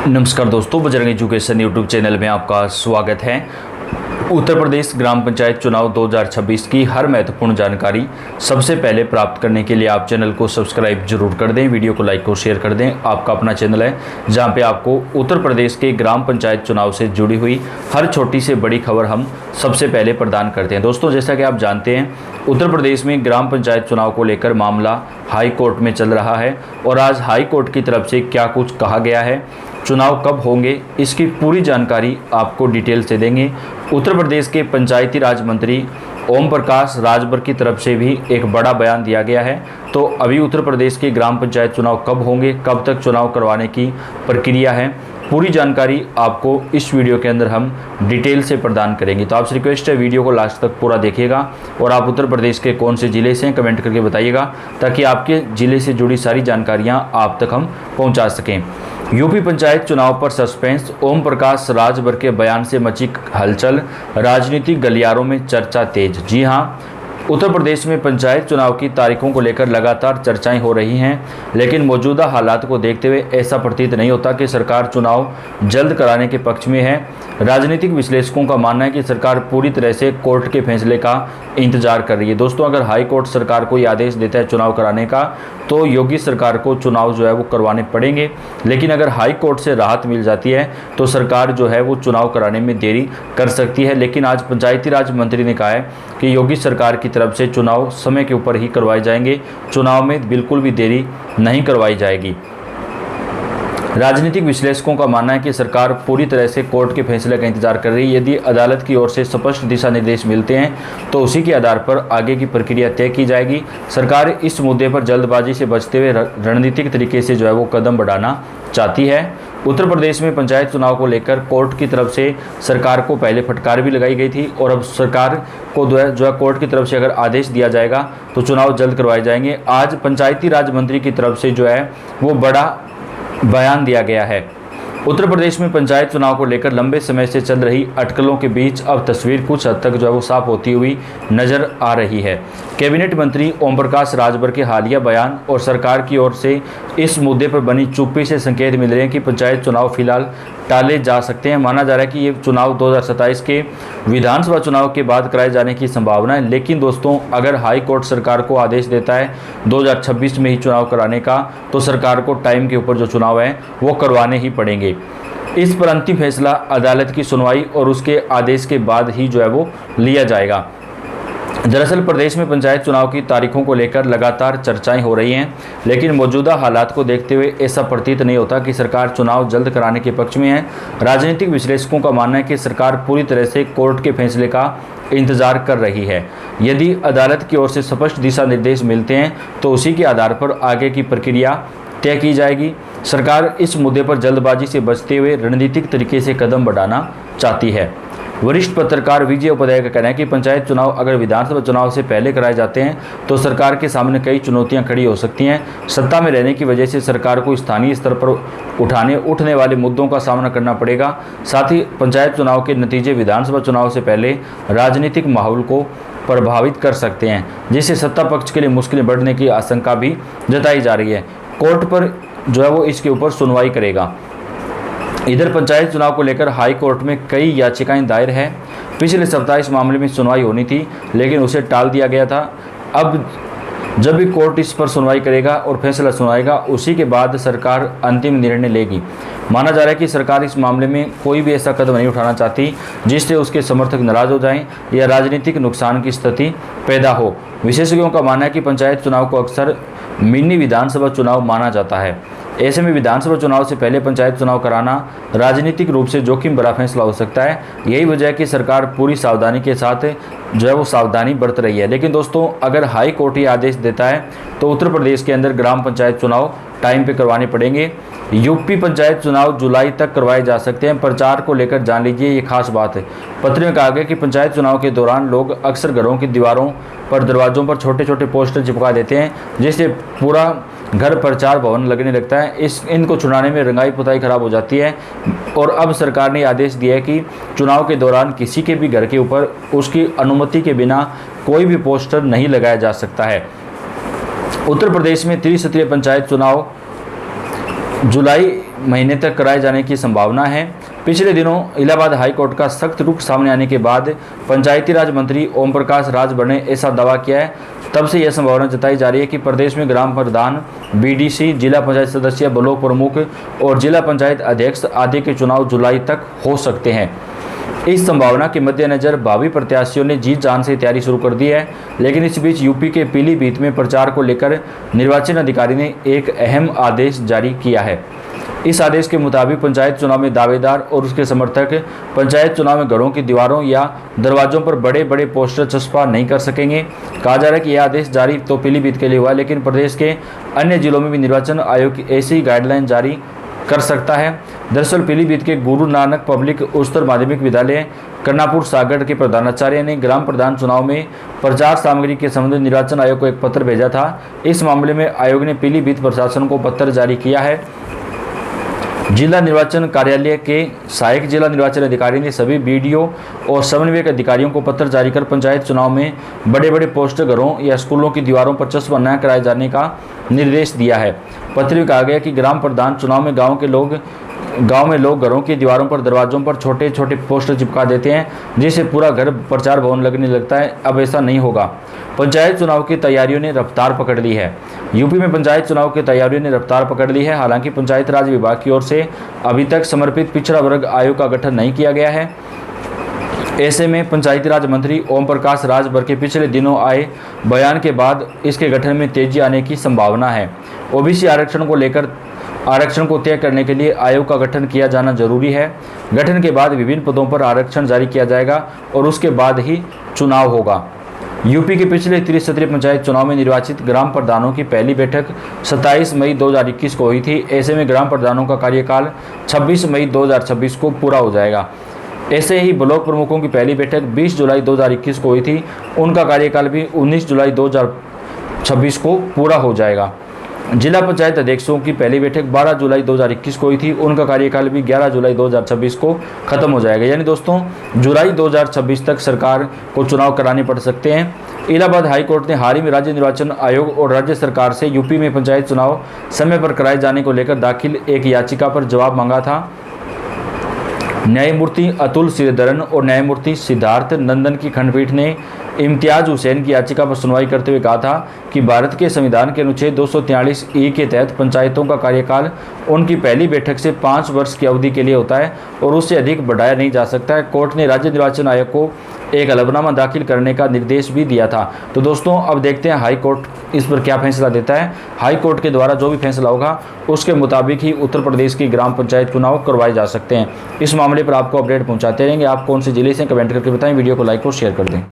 नमस्कार दोस्तों, Bajrang education YouTube channel में आपका स्वागत है। उत्तर प्रदेश ग्राम पंचायत चुनाव 2026 की हर महत्वपूर्ण जानकारी सबसे पहले प्राप्त करने के लिए आप चैनल को सब्सक्राइब जरूर कर दें, वीडियो को लाइक और शेयर कर दें। आपका अपना चैनल है जहां पे आपको उत्तर प्रदेश के ग्राम पंचायत चुनाव से जुड़ी हुई हर छोटी से बड़ी खबर हम सबसे पहले प्रदान करते हैं। दोस्तों, जैसा कि आप जानते हैं, उत्तर प्रदेश में ग्राम पंचायत चुनाव को लेकर मामला हाई कोर्ट में चल रहा है और आज हाई कोर्ट की तरफ से क्या कुछ कहा गया है, चुनाव कब होंगे, इसकी पूरी जानकारी आपको डिटेल से देंगे। उत्तर प्रदेश के पंचायती राज मंत्री ओम प्रकाश राजभर की तरफ से भी एक बड़ा बयान दिया गया है। तो अभी उत्तर प्रदेश के ग्राम पंचायत चुनाव कब होंगे, कब तक चुनाव करवाने की प्रक्रिया है, पूरी जानकारी आपको इस वीडियो के अंदर हम डिटेल से प्रदान करेंगे। तो आपसे रिक्वेस्ट है, वीडियो को लास्ट तक पूरा देखिएगा और आप उत्तर प्रदेश के कौन से ज़िले से हैं कमेंट करके बताइएगा, ताकि आपके ज़िले से जुड़ी सारी जानकारियां आप तक हम पहुंचा सकें। यूपी पंचायत चुनाव पर सस्पेंस, ओम प्रकाश राजभर के बयान से मची हलचल, राजनीतिक गलियारों में चर्चा तेज। जी हां, उत्तर प्रदेश में पंचायत चुनाव की तारीखों को लेकर लगातार चर्चाएं हो रही हैं, लेकिन मौजूदा हालात को देखते हुए ऐसा प्रतीत नहीं होता कि सरकार चुनाव जल्द कराने के पक्ष में है। राजनीतिक विश्लेषकों का मानना है कि सरकार पूरी तरह से कोर्ट के फैसले का इंतजार कर रही है। दोस्तों, अगर हाई कोर्ट सरकार को आदेश देता है चुनाव कराने का, तो योगी सरकार को चुनाव जो है वो करवाने पड़ेंगे। लेकिन अगर हाई कोर्ट से राहत मिल जाती है तो सरकार जो है वो चुनाव कराने में देरी कर सकती है। लेकिन आज पंचायती राज मंत्री ने कहा है कि योगी सरकार की तरफ से चुनाव समय के ऊपर ही करवाए जाएंगे, चुनाव में बिल्कुल भी देरी नहीं करवाई जाएगी। राजनीतिक विश्लेषकों का मानना है कि सरकार पूरी तरह से कोर्ट के फैसले का इंतजार कर रही है। यदि अदालत की ओर से स्पष्ट दिशा निर्देश मिलते हैं तो उसी के आधार पर आगे की प्रक्रिया तय की जाएगी। सरकार इस मुद्दे पर जल्दबाजी से बचते हुए रणनीतिक तरीके से जो है वो कदम बढ़ाना चाहती है। उत्तर प्रदेश में पंचायत चुनाव को लेकर कोर्ट की तरफ से सरकार को पहले फटकार भी लगाई गई थी और अब सरकार को जो है कोर्ट की तरफ से अगर आदेश दिया जाएगा तो चुनाव जल्द करवाए जाएंगे। आज पंचायती राज मंत्री की तरफ से जो है वो बड़ा बयान दिया गया है। उत्तर प्रदेश में पंचायत चुनाव को लेकर लंबे समय से चल रही अटकलों के बीच अब तस्वीर कुछ हद तक जो है वो साफ होती हुई नजर आ रही है। कैबिनेट मंत्री ओम प्रकाश राजभर के हालिया बयान और सरकार की ओर से इस मुद्दे पर बनी चुप्पी से संकेत मिल रहे हैं कि पंचायत चुनाव फिलहाल टाले जा सकते हैं। माना जा रहा है कि ये चुनाव 2027 के विधानसभा चुनाव के बाद कराए जाने की संभावना है। लेकिन दोस्तों, अगर हाई कोर्ट सरकार को आदेश देता है 2026 में ही चुनाव कराने का, तो सरकार को टाइम के ऊपर जो चुनाव है वो करवाने ही पड़ेंगे। इस पर अंतिम फैसला अदालत की सुनवाई और उसके आदेश के बाद ही जो है वो लिया जाएगा। दरअसल प्रदेश में पंचायत चुनाव की तारीखों को लेकर लगातार चर्चाएं हो रही हैं, लेकिन मौजूदा हालात को देखते हुए ऐसा प्रतीत नहीं होता कि सरकार चुनाव जल्द कराने के पक्ष में है। राजनीतिक विश्लेषकों का मानना है कि सरकार पूरी तरह से कोर्ट के फैसले का इंतजार कर रही है। यदि अदालत की ओर से स्पष्ट दिशा निर्देश मिलते हैं तो उसी के आधार पर आगे की प्रक्रिया तय की जाएगी। सरकार इस मुद्दे पर जल्दबाजी से बचते हुए रणनीतिक तरीके से कदम बढ़ाना चाहती है। वरिष्ठ पत्रकार विजय उपाध्याय का कहना है कि पंचायत चुनाव अगर विधानसभा चुनाव से पहले कराए जाते हैं तो सरकार के सामने कई चुनौतियां खड़ी हो सकती हैं। सत्ता में रहने की वजह से सरकार को स्थानीय स्तर पर उठने वाले मुद्दों का सामना करना पड़ेगा। साथ ही पंचायत चुनाव के नतीजे विधानसभा चुनाव से पहले राजनीतिक माहौल को प्रभावित कर सकते हैं, जिससे सत्ता पक्ष के लिए मुश्किलें बढ़ने की आशंका भी जताई जा रही है। कोर्ट पर जो है वो इसके ऊपर सुनवाई करेगा। इधर पंचायत चुनाव को लेकर हाई कोर्ट में कई याचिकाएं दायर है। पिछले सप्ताह इस मामले में सुनवाई होनी थी, लेकिन उसे टाल दिया गया था। अब जब भी कोर्ट इस पर सुनवाई करेगा और फैसला सुनाएगा, उसी के बाद सरकार अंतिम निर्णय लेगी। माना जा रहा है कि सरकार इस मामले में कोई भी ऐसा कदम नहीं उठाना चाहती जिससे उसके समर्थक नाराज हो जाएं या राजनीतिक नुकसान की स्थिति पैदा हो। विशेषज्ञों का मानना है कि पंचायत चुनाव को अक्सर मिनी विधानसभा चुनाव माना जाता है। ऐसे में विधानसभा चुनाव से पहले पंचायत चुनाव कराना राजनीतिक रूप से जोखिम भरा फैसला हो सकता है। यही वजह है कि सरकार पूरी सावधानी के साथ जो है वो सावधानी बरत रही है। लेकिन दोस्तों, अगर हाई कोर्ट ही आदेश देता है तो उत्तर प्रदेश के अंदर ग्राम पंचायत चुनाव टाइम पे करवाने पड़ेंगे। यूपी पंचायत चुनाव जुलाई तक करवाए जा सकते हैं। प्रचार को लेकर जान लीजिए ये खास बात है। पत्र में कहा गया कि पंचायत चुनाव के दौरान लोग अक्सर घरों की दीवारों पर, दरवाजों पर छोटे छोटे पोस्टर चिपका देते हैं, जिससे पूरा घर प्रचार भवन लगने लगता है। इनको छुड़ाने में रंगाई पुताई खराब हो जाती है। और अब सरकार ने आदेश दिया है कि चुनाव के दौरान किसी के भी घर के ऊपर उसकी अनुमति के बिना कोई भी पोस्टर नहीं लगाया जा सकता है। उत्तर प्रदेश में त्रिस्तरीय पंचायत चुनाव जुलाई महीने तक कराए जाने की संभावना है। पिछले दिनों इलाहाबाद हाई कोर्ट का सख्त रुख सामने आने के बाद पंचायती राज मंत्री ओम प्रकाश राजभर ने ऐसा दावा किया है। तब से यह संभावना जताई जा रही है कि प्रदेश में ग्राम प्रधान, बीडीसी, जिला पंचायत सदस्य, ब्लॉक प्रमुख और जिला पंचायत अध्यक्ष आदि के चुनाव जुलाई तक हो सकते हैं। इस संभावना के मद्देनजर भावी प्रत्याशियों ने जी जान से तैयारी शुरू कर दी है। लेकिन इस बीच यूपी के पीलीभीत में प्रचार को लेकर निर्वाचन अधिकारी ने एक अहम आदेश जारी किया है। इस आदेश के मुताबिक पंचायत चुनाव में दावेदार और उसके समर्थक पंचायत चुनाव में घरों की दीवारों या दरवाजों पर बड़े बड़े पोस्टर चस्पा नहीं कर सकेंगे। कहा जा रहा है कि यह आदेश जारी तो पीलीभीत के लिए हुआ, लेकिन प्रदेश के अन्य जिलों में भी निर्वाचन आयोग की ऐसी गाइडलाइन जारी कर सकता है। दरअसल पीलीभीत के गुरु नानक पब्लिक उच्चतर माध्यमिक विद्यालय कर्नापुर सागर के प्रधानाचार्य ने ग्राम प्रधान चुनाव में प्रचार सामग्री के संबंध में निर्वाचन आयोग को एक पत्र भेजा था। इस मामले में आयोग ने पीलीभीत प्रशासन को पत्र जारी किया है। जिला निर्वाचन कार्यालय के सहायक जिला निर्वाचन अधिकारी ने सभी बीडीओ और समन्वयक अधिकारियों को पत्र जारी कर पंचायत चुनाव में बड़े बड़े पोस्टर घरों या स्कूलों की दीवारों पर चस्पा न कराए जाने का निर्देश दिया है। पत्र में कहा गया कि ग्राम प्रधान चुनाव में गांव में लोग घरों की दीवारों पर, दरवाजों पर छोटे छोटे पोस्टर चिपका देते हैं, जिससे पूरा घर प्रचार भवन लगने लगता है। अब ऐसा नहीं होगा। पंचायत चुनाव की तैयारियों ने रफ्तार पकड़ ली है। यूपी में पंचायत चुनाव की तैयारियों ने रफ्तार पकड़ ली है। हालांकि पंचायत राज विभाग की ओर से अभी तक समर्पित पिछड़ा वर्ग आयोग का गठन नहीं किया गया है। ऐसे में पंचायती राज मंत्री ओम प्रकाश राजभर के पिछले दिनों आए बयान के बाद इसके गठन में तेजी आने की संभावना है। ओबीसी आरक्षण को तय करने के लिए आयोग का गठन किया जाना जरूरी है। गठन के बाद विभिन्न पदों पर आरक्षण जारी किया जाएगा और उसके बाद ही चुनाव होगा। यूपी के पिछले त्रिस्तरीय पंचायत चुनाव में निर्वाचित ग्राम प्रधानों की पहली बैठक 27 मई 2021 को हुई थी। ऐसे में ग्राम प्रधानों का कार्यकाल 26 मई 2026 को पूरा हो जाएगा। ऐसे ही ब्लॉक प्रमुखों की पहली बैठक 20 जुलाई 2021 को हुई थी। उनका कार्यकाल भी 19 जुलाई 2026 को पूरा हो जाएगा। जिला पंचायत अध्यक्षों की पहली बैठक 12 जुलाई 2021 को हुई थी। उनका कार्यकाल भी 11 जुलाई 2026 को खत्म हो जाएगा। यानी दोस्तों, जुलाई 2026 तक सरकार को चुनाव कराने पड़ सकते हैं। इलाहाबाद हाई कोर्ट ने हाल ही में राज्य निर्वाचन आयोग और राज्य सरकार से यूपी में पंचायत चुनाव समय पर कराए जाने को लेकर दाखिल एक याचिका पर जवाब मांगा था। न्यायमूर्ति अतुल श्रीधरन और न्यायमूर्ति सिद्धार्थ नंदन की खंडपीठ ने इम्तियाज हुसैन की याचिका पर सुनवाई करते हुए कहा था कि भारत के संविधान के अनुच्छेद 243 के तहत पंचायतों का कार्यकाल उनकी पहली बैठक से 5 वर्ष की अवधि के लिए होता है और उससे अधिक बढ़ाया नहीं जा सकता है। कोर्ट ने राज्य निर्वाचन आयोग को एक हलफनामा दाखिल करने का निर्देश भी दिया था। तो दोस्तों, अब देखते हैं हाई कोर्ट इस पर क्या फैसला देता है। हाई कोर्ट के द्वारा जो भी फैसला होगा उसके मुताबिक ही उत्तर प्रदेश की ग्राम पंचायत चुनाव करवाए जा सकते हैं। इस मामले पर आपको अपडेट पहुंचाते रहेंगे। आप कौन से जिले से, कमेंट करके बताएं। वीडियो को लाइक और शेयर कर दें।